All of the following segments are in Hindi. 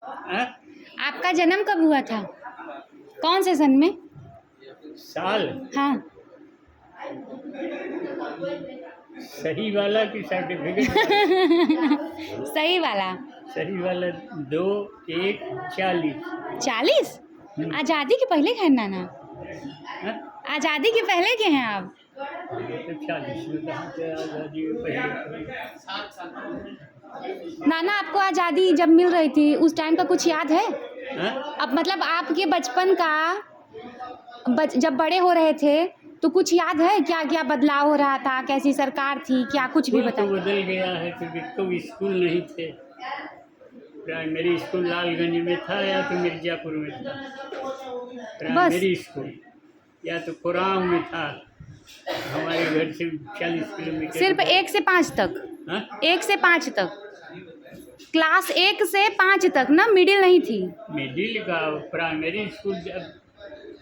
हाँ? आपका जन्म कब हुआ था? कौन से सन में? साल हाँ। सही वाला कि सर्टिफिकेट? सही वाला। सही वाला 2/1/40। 40? आज़ादी के पहले के हैं नाना? हाँ? आज़ादी के पहले के हैं आप? तो 40 में कहाँ से आज़ादी के पहले? नाना आपको आज़ादी जब मिल रही थी उस टाइम का कुछ याद है? हाँ? अब मतलब आपके बचपन का जब बड़े हो रहे थे तो कुछ याद है क्या क्या बदलाव हो रहा था, कैसी सरकार थी, क्या कुछ भी स्कूल तो बताइए। बदल गया है क्योंकि कोई स्कूल नहीं थे। प्राइमरी स्कूल लालगंज में था या तो मिर्ज़ापुर में था। बस प्राइमरी स्कूल या तो कुरान में था, हमारे घर से 40 किलोमीटर। सिर्फ 1 से 5 तक? हाँ? 1 से 5 तक, क्लास 1 से 5 तक ना, मिडिल नहीं थी? मिडिल का प्राइमरी स्कूल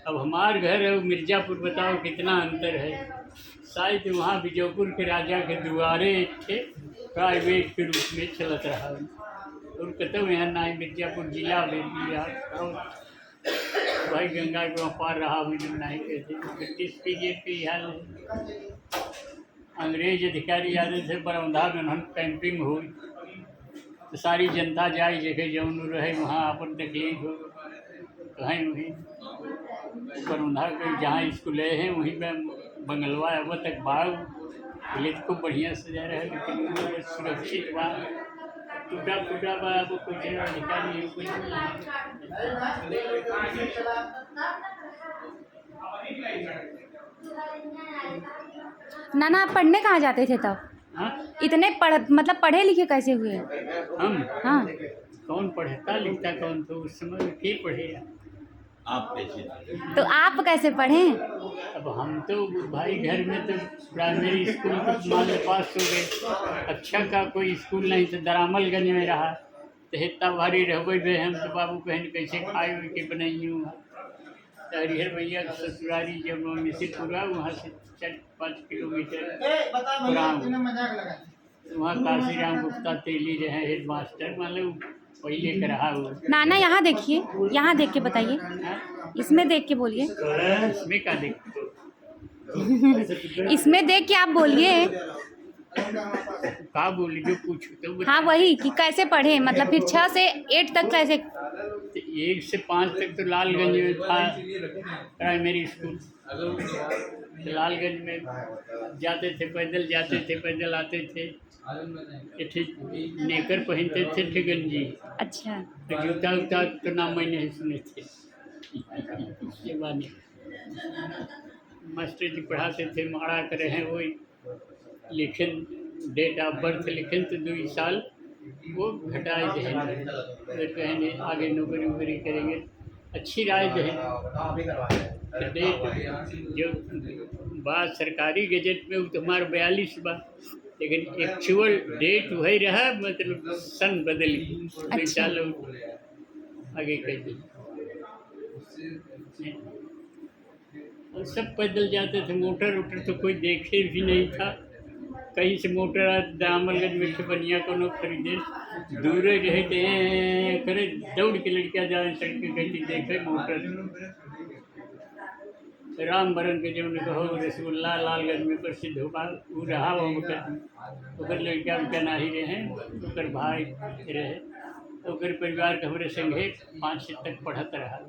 अब हमारे घर है मिर्ज़ापुर, बताओ कितना अंतर है। शायद वहाँ बीजापुर के राजा के दुआरे थे, प्राइवेट के रूप में चलत रहा और कहते यहाँ ना मिर्ज़ापुर जिला में भाई गंगा के पार रहा हुई नहीं कहते। ब्रिटिश पीरियड के हाल अंग्रेज अधिकारी आते थे बरौंधा में, उन्होंने कैंपिंग हुई तो सारी जनता जाए जगह जौन रहे वहाँ अपन तकलीफ हो कहीं वहीं बरौंधा के जहाँ स्कूल हैं वहीं में बंगलवा अब तक बाग पहले तो खूब बढ़िया सजा रहे लेकिन सुरक्षित बा टूटा फूटा बा अब कुछ अधिकारी है कुछ नाना आप पढ़ने कहाँ जाते थे तब? हाँ? इतने मतलब पढ़े लिखे कैसे हुए? हम हाँ। कौन पढ़ता लिखता कौन तो उस समय के पढ़े आप तो आप कैसे पढ़े? अब हम तो भाई घर में तो प्राइमरी स्कूल मान लो पास हो गए। अच्छा का कोई स्कूल नहीं तो दरामलगंज में रहा तो इतना भारी रहबे बे हम तो बाबू बहन कैसे खाए हुए के बनाई हूँ तो हरिहर भैया के ससुरारी जब मिसिरपुरा वहाँ से 4-5 किलोमीटर वहाँ काशीराम गुप्ता तेली रहे हेड मास्टर मतलब पहले का रहा वो। नाना यहाँ देखिए, यहाँ देख के बताइए, इसमें देख के बोलिए। इसमें क्या देख इसमें देख के आप बोलिए। क्या बोली जो पूछो तो हाँ वही कि कैसे पढ़े, मतलब फिर 6 से 8 तक कैसे? 1 से 5 तक तो लालगंज में था प्राइमरी स्कूल। लालगंज में जाते थे, पैदल आते थे। नेकर पहनते थे गंजी। अच्छा। तो जूता उता तो नाम मैं नहीं सुने थे। ये बात मास्टर जी पढ़ाते थे माड़ा करे हैं वही लिखन डेट ऑफ बर्थ लिखें तो 2 साल वो घटाए दें तो कहेंगे आगे नौकरी वोकरी करेंगे अच्छी राय दें तो डेट जो बात सरकारी गजट में वो तुम्हारा 42 बात लेकिन एक्चुअल डेट वही रहा मतलब सन बदल गई। 2 साल आगे कह दी और सब पैदल जाते थे। मोटर वोटर तो कोई देखे भी नहीं था, कहीं से मोटर दामलगंज में से बनिया को खरीदे दूर रहते हैं करे दौड़ के लड़कियाँ जाए सड़क कहीं देखे मोटर राम बरन के जो कहो रसगुल्ला लालगंज में प्रसिद्ध होगा वो रहा वो लड़कियाँ उनका नाही रहे ओकर भाई रहे ओकर परिवार के हमारे संगे 5 से तक पढ़त रहा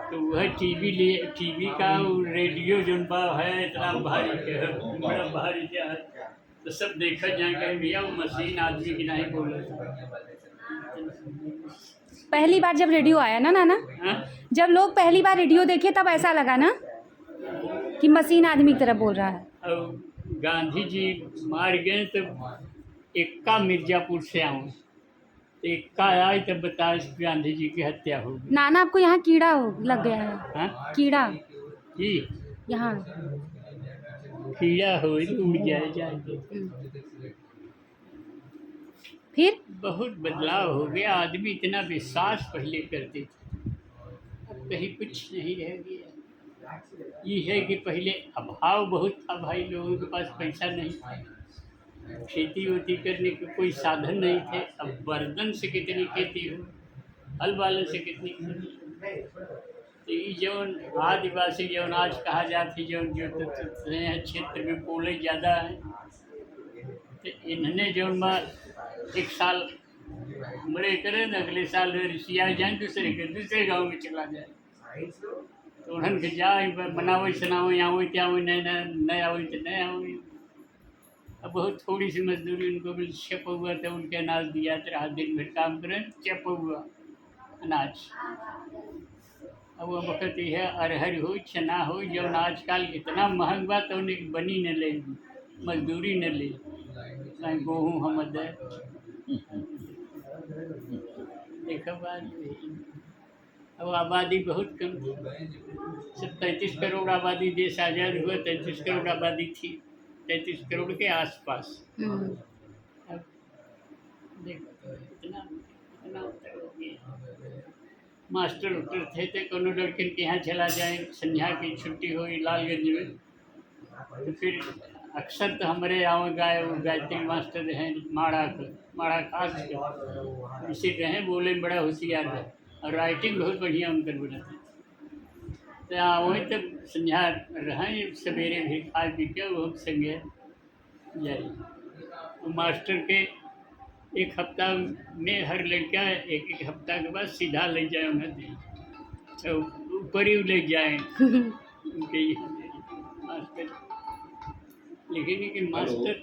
तो वह टीवी का रेडियो जो है इतना भारी बड़ा भारी क्या है तो सब देखा जाए कहीं भैया वो मशीन आदमी की नहीं बोल पहली बार जब रेडियो आया ना नाना, जब लोग पहली बार रेडियो देखे तब ऐसा लगा ना कि मशीन आदमी की तरह बोल रहा है। और गांधी जी मार गए तो इक्का मिर्ज़ापुर से आऊँ इक्का आए तब बताए गांधी जी की हत्या हो गई। नाना आपको यहाँ कीड़ा लग गया है? हाँ? कीड़ा यहाँ कीड़ा हो उड़ जाए फिर बहुत बदलाव हो गया। आदमी इतना विश्वास पहले करते थे अब कहीं कुछ नहीं रह गया। ये है कि पहले अभाव बहुत था भाई लोगों के पास पैसा नहीं था खेती वेती करने के कोई साधन नहीं थे। अब बर्तन से कितनी खेती हो, हल वाले से कितनी खेती। तो ये जौन आदिवासी जौन आज कहा जाती जौन जो क्षेत्र में पोले ज़्यादा है, तो इन्होंने जौन बा एक साल बड़े करें न, अगले साल रिसिया जाए दूसरे गांव में चला जाए, तो उन्हन के जाए बनावे सनावे आवे क्या हो, नहीं आवे तो नहीं आवे। अब बहुत थोड़ी सी मजदूरी उनको मिल, छप हुआ तो उनके अनाज दिया तो रात दिन भर काम करें, चप हुआ अनाज। अब वो वक्त है अरहर हो चना हो, जौन आजकल इतना महंग बा तो उन्हें बनी न ले, मजदूरी न ले, कहीं गेहूँ हम दे देखो बात। अब आबादी बहुत कम थी, सब 33 करोड़ आबादी देश आज़ाद हुआ, 33 करोड़ आबादी थी, 33 करोड़ के आसपास। अब देखो इतना इतना उत्तर हो गया। मास्टर उतर थे तो कोनो लड़के के यहाँ चला जाए, संध्या की छुट्टी हो लालगंज में, तो फिर अक्सर तो हमारे यहाँ गायत्री मास्टर हैं माड़ा खास के, इसी रहे बोले में बड़ा होशियार है और राइटिंग बहुत बढ़िया उनकर बनाते। तो वहीं तक संध्या रहें, सवेरे भी खा पी के वो संगे जाए। तो मास्टर के एक हफ्ता में हर लड़का एक हफ्ता के बाद सीधा ले जाए उन्हें, तो ऊपर ही ले जाए उनके मास्टर। लेकिन मास्टर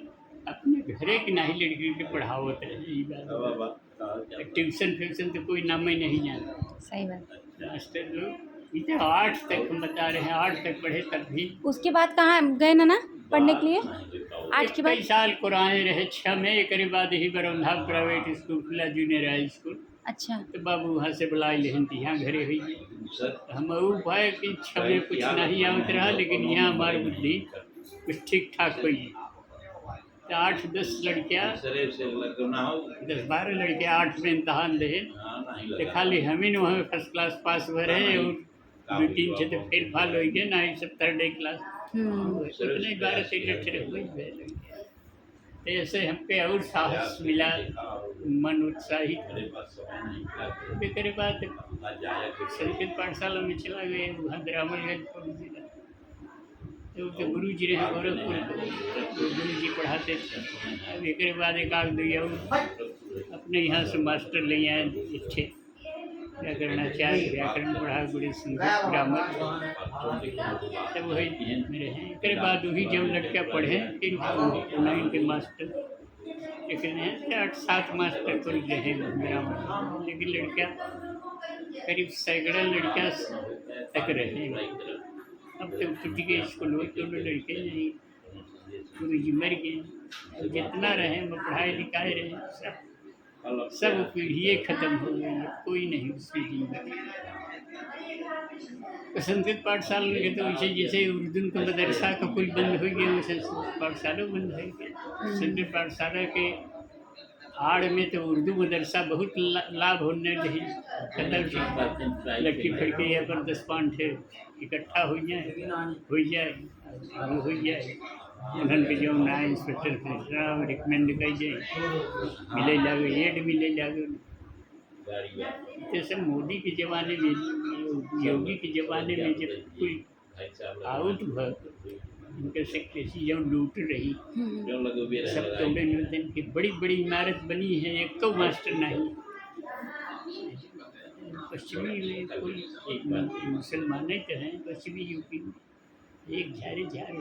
अपने घरे की नहीं लड़की के पढ़ावत रहे, यही बात। ट्यूशन तो कोई नाम ही नहीं जाना। सही बात। मास्टर लोग इतने 8 तक हम बता रहे हैं, 8 तक पढ़े तब भी। उसके बाद कहाँ गए ना पढ़ने के लिए? 8 के बाद कई साल कुरान रहे, 6 में एक बाद ही बरौंधा प्राइवेट स्कूल खुला, जूनियर हाई स्कूल। अच्छा। तो बाबू वहाँ से बुलाई लेहन थी, यहाँ घरे हुई हम भाई कि 6 में कुछ नहीं आवत रहा, लेकिन यहाँ हमारी बुद्धि कुछ ठीक ठाक हुई। तो 8-10 लड़कियाँ 10-12 लड़कियाँ 8 में इम्तहान दे, तो खाली हम ही वहाँ फर्स्ट क्लास पास हुए रहे, और 2-3 से तो फेल फाल हो गए ना, ये सब 3rd क्लास उतने 12-13 हुए। तो ऐसे हमके और साहस मिला, मन उत्साहित। फिर बाद संस्कृत पाठशाला में चला गए, वहाँ ग्रामीणगंज पहुँच जिला, तो गुरु जी रहे गोरखपुर, तो गुरु जी पढ़ाते थे। अब एक बाद एक आग दिया अपने यहाँ से मास्टर ले आए अच्छे, व्याकरणाचार्य, व्याकरण पढ़ा, बड़ी संस्कृत ग्रामर, तब वही मेरे हैं। एक बाद वही जब लड़का पढ़े फिर 9 के मास्टर, लेकिन 8-7 मास्टर कुल रहे ग्रामर, लेकिन लड़का करीब सैकड़ा लड़का तक रहे। अब तो टूट गए स्कूल, दोनों लड़के नहीं, गुरु जी मर गए। जितना रहे वो पढ़ाए लिखाए रहे, सब पीढ़ियाँ खत्म हो गई, कोई नहीं उसकी जिंदगी। तो संस्कृत पाठशाला में तो वैसे जैसे उर्दू का मदरसा का कुल बंद हो गया, वैसे संस्कृत पाठशाला बंद हो गया। संस्कृत पाठशाला के आड़ में तो उर्दू मदरसा बहुत लाभ होने रही, खत्म लड़की फड़के या पर 10-5 इकट्ठा हो जाए उन्होंने जो ना इंस्पेक्टर से रिकमेंड कर जाए, मिले जागे एड मिले जागे। जैसे मोदी के ज़माने में, योगी के ज़माने में जब कोई आउट उनके सेक्रेटरी जब लूट रही, सब तोड़े मिलते कि बड़ी बड़ी इमारत बनी है, एक तो मास्टर नहीं। पश्चिमी में कोई मुसलमान तो हैं, पश्चिमी यूपी में एक झारे झार